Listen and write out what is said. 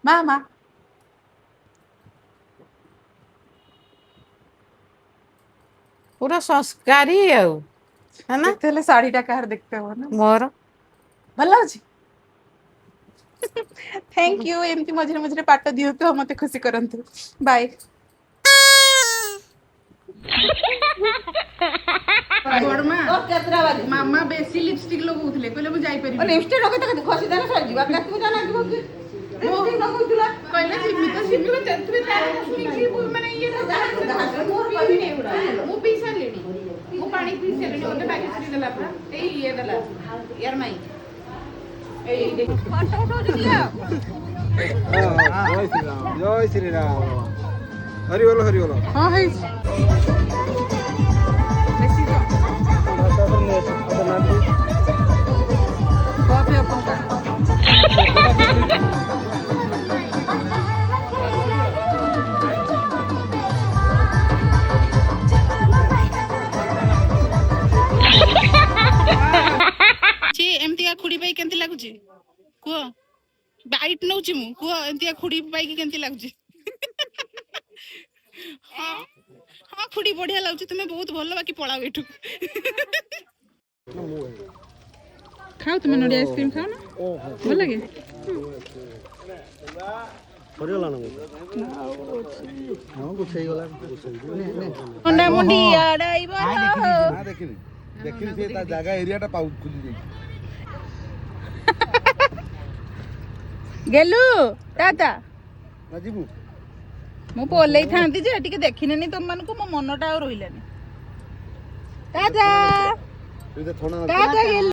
माँ माँ पूरा संस्कारी है ना देखते हेले साड़ी टा काहर देखते हो ना मोर भल लाଗୁଛି थैंक यू एमती मझिरे मझिरे पाट दियंतु मते खुशी करंतु बाय बड़मा मामा बेसी लिपस्टिक लगाउथले कहले मु जाई परिबि लिपस्टिक लगे त खसी देना सर जीवा के तू जाना कि लिपस्टिक लगाउथला कहले जिमी तो जिमी तेतरे तार सुनिछि माने ये मोर पी नै उडा मु पी सालेनी मु पानी पी सालेनी ओने बाकी छुरी देला परा ए ये देला यार माई ए देख फोटो उठो दिया जय श्री राम हरि बोलो हां है कॉफी अपन का ची एमती खुड़ी पाई केंती लागुची को बाइट नउची मु को एमती खुड़ी पाई की केंती लागुची हां हां खुड़ी बढ़िया लागुची तुमे बहुत भलो बाकी पळाओ एठू खाओ तुम नडिया आइसक्रीम खाओ ना भल लगे सरिगला ना हां कुछ हे गला अंडा मुंडी आडाइबो ना देखिनी देखिनी से ता जागा एरिया टा पाउ खुली जाई गेलु टाटा ना जीबू मु पोलै थांती जे टिके देखिनेनी तुम मानको मो मनटा आ रोइलानी टाटा तू तो थोड़ा टाटा गेलु